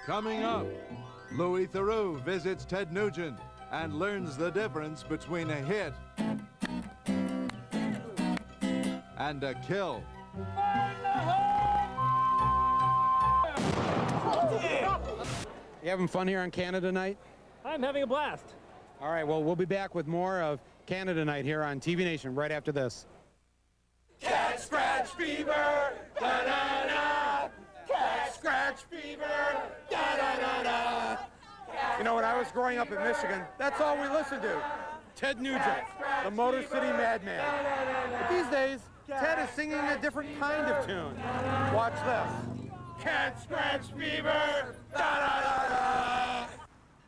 Coming up, Louis Theroux visits Ted Nugent and learns the difference between a hit and a kill. You having fun here on Canada Night? I'm having a blast. All right, well, we'll be back with more of Canada Night here on TV Nation right after this. Cat scratch fever, da-da-da. Cat scratch fever, da-da-da-da. You know, when I was growing up in Michigan, that's all we listened to. Ted Nugent, the Motor City Madman. But these days, Ted is singing a different kind of tune. Watch this. Cat scratch fever, da-da-da-da.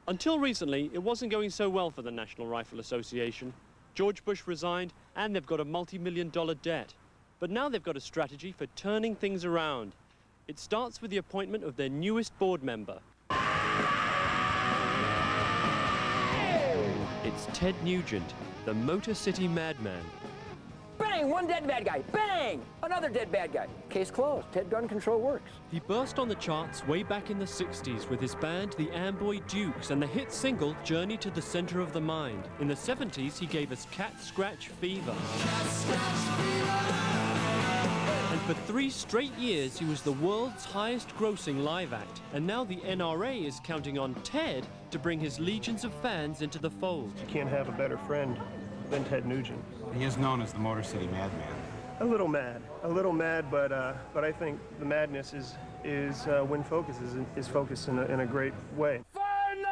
Until recently, it wasn't going so well for the National Rifle Association. George Bush resigned, and they've got a multi-million-dollar debt. But now they've got a strategy for turning things around. It starts with the appointment of their newest board member. It's Ted Nugent, the Motor City Madman. Bang! One dead bad guy. Bang! Another dead bad guy. Case closed. Ted gun control works. He burst on the charts way back in the 60s with his band, the Amboy Dukes, and the hit single, Journey to the Center of the Mind. In the 70s, he gave us Cat Scratch Fever. And for 3 straight years, he was the world's highest-grossing live act. And now the NRA is counting on Ted to bring his legions of fans into the fold. You can't have a better friend than Ted Nugent. He is known as the Motor City Madman. A little mad, but I think the madness is when focus is focused in a great way. Fire in the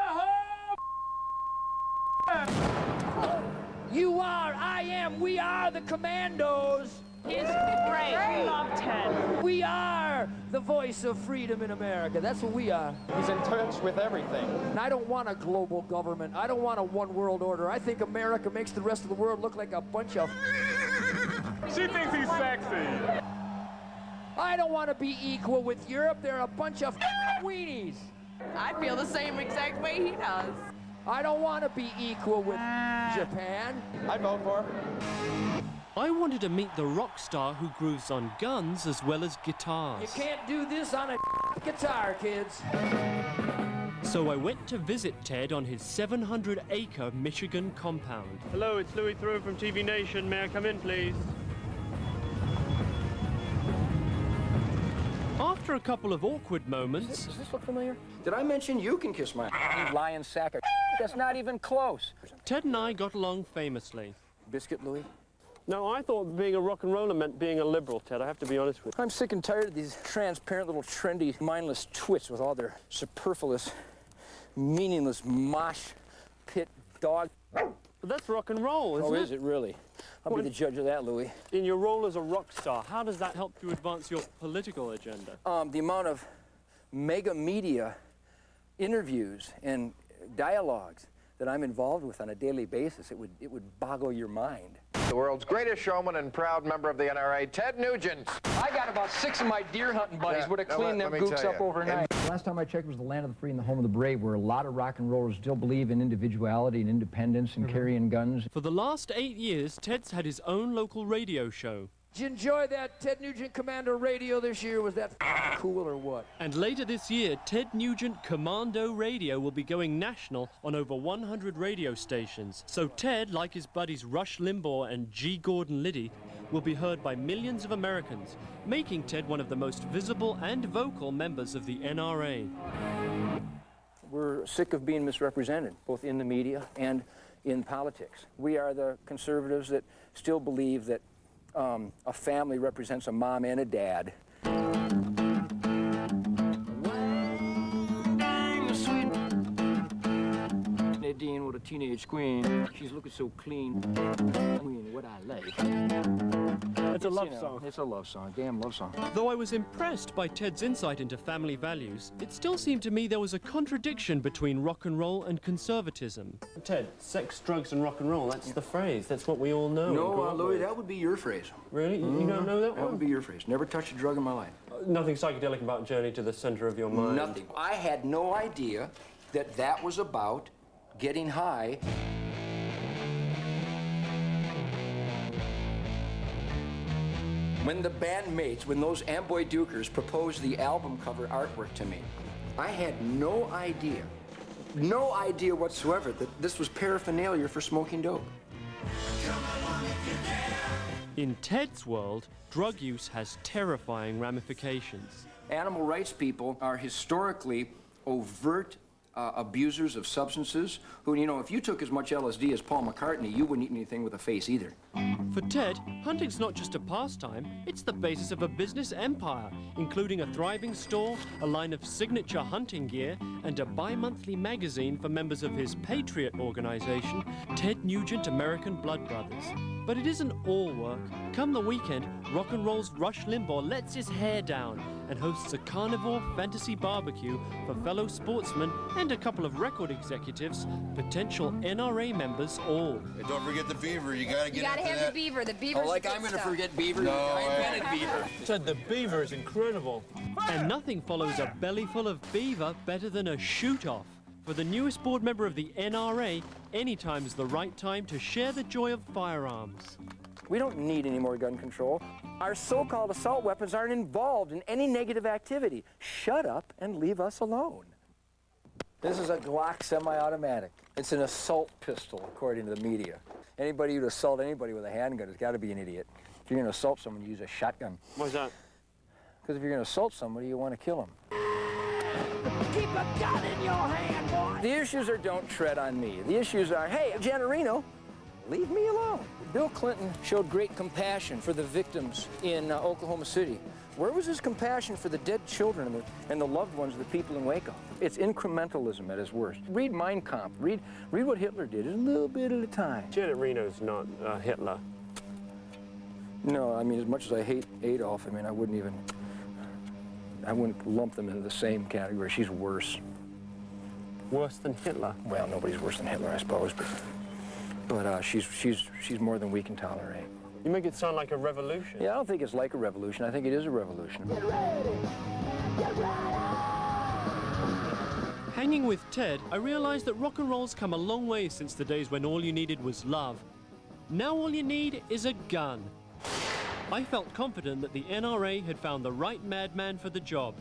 hole! You are, I am, we are the commandos. He's great. We love Ted. We are the voice of freedom in America. That's what we are. He's in touch with everything. And I don't want a global government. I don't want a one world order. I think America makes the rest of the world look like a bunch of... She thinks he's sexy. I don't want to be equal with Europe. They're a bunch of weenies. I feel the same exact way he does. I don't want to be equal with Japan. I'd vote for her. I wanted to meet the rock star who grooves on guns as well as guitars. You can't do this on a guitar, kids. So I went to visit Ted on his 700-acre Michigan compound. Hello, it's Louis Theroux from TV Nation. May I come in, please? After a couple of awkward moments... Does this look familiar? Did I mention you can kiss my lion sack of That's not even close. Ted and I got along famously. Biscuit, Louis? No, I thought being a rock and roller meant being a liberal, Ted. I have to be honest with you. I'm sick and tired of these transparent little trendy, mindless twits with all their superfluous, meaningless mosh pit dog. But that's rock and roll, isn't it? Oh, is it really? I'll be the judge of that, Louis. In your role as a rock star, how does that help you advance your political agenda? The amount of mega media interviews and dialogues that I'm involved with on a daily basis, it would boggle your mind. The world's greatest showman and proud member of the NRA, Ted Nugent. I got about 6 of my deer hunting buddies would have cleaned them gooks up overnight. Last time I checked, it was the land of the free and the home of the brave, where a lot of rock and rollers still believe in individuality and independence and carrying guns. For the last 8 years, Ted's had his own local radio show. Did you enjoy that Ted Nugent Commando radio this year? Was that cool or what? And later this year, Ted Nugent Commando Radio will be going national on over 100 radio stations. So Ted, like his buddies Rush Limbaugh and G. Gordon Liddy, will be heard by millions of Americans, making Ted one of the most visible and vocal members of the NRA. We're sick of being misrepresented, both in the media and in politics. We are the conservatives that still believe that a family represents a mom and a dad. Nadine with a teenage queen. She's looking so clean. Queen, what I like. It's a love song. It's a love song, damn love song. Though I was impressed by Ted's insight into family values, it still seemed to me there was a contradiction between rock and roll and conservatism. Ted, sex, drugs, and rock and roll, that's the phrase. That's what we all know. No, Louis, that would be your phrase. Really? You don't know that one? That would be your phrase. Never touched a drug in my life. Nothing psychedelic about Journey to the Center of Your Mind? Nothing. I had no idea that that was about getting high. When the bandmates, when those Amboy Dukers proposed the album cover artwork to me, I had no idea whatsoever that this was paraphernalia for smoking dope. In Ted's world, drug use has terrifying ramifications. Animal rights people are historically overt abusers of substances who, you know, if you took as much LSD as Paul McCartney, you wouldn't eat anything with a face either. For Ted, hunting's not just a pastime, it's the basis of a business empire, including a thriving store, a line of signature hunting gear, and a bi-monthly magazine for members of his Patriot organization, Ted Nugent American Blood Brothers. But it isn't all work. Come the weekend, rock and roll's Rush Limbaugh lets his hair down and hosts a carnivore fantasy barbecue for fellow sportsmen and a couple of record executives, potential NRA members all. Hey, don't forget the beaver. You gotta get into have that. the beaver. The beaver's Oh, like I'm gonna forget beaver? No, I invented beaver. Said the beaver is incredible. And nothing follows a belly full of beaver better than a shoot-off. For the newest board member of the NRA, any time is the right time to share the joy of firearms. We don't need any more gun control. Our so-called assault weapons aren't involved in any negative activity. Shut up and leave us alone. This is a Glock semi-automatic. It's an assault pistol, according to the media. Anybody who'd assault anybody with a handgun has got to be an idiot. If you're going to assault someone, you use a shotgun. Why's that? Because if you're going to assault somebody, you want to kill them. Keep a gun in your hand, boy. The issues are don't tread on me. The issues are, hey, Janet Reno, leave me alone. Bill Clinton showed great compassion for the victims in Oklahoma City. Where was his compassion for the dead children and the loved ones of the people in Waco? It's incrementalism at its worst. Read Mein Kampf. Read what Hitler did, a little bit at a time. Janet Reno's not Hitler. No, I mean, as much as I hate Adolf, I mean, I wouldn't lump them into the same category. She's worse. Worse than Hitler? Well, nobody's worse than Hitler, I suppose, but she's more than we can tolerate. You make it sound like a revolution. Yeah, I don't think it's like a revolution. I think it is a revolution. Get ready. Get ready. Hanging with Ted, I realized that rock and roll's come a long way since the days when all you needed was love. Now all you need is a gun. I felt confident that the NRA had found the right madman for the job.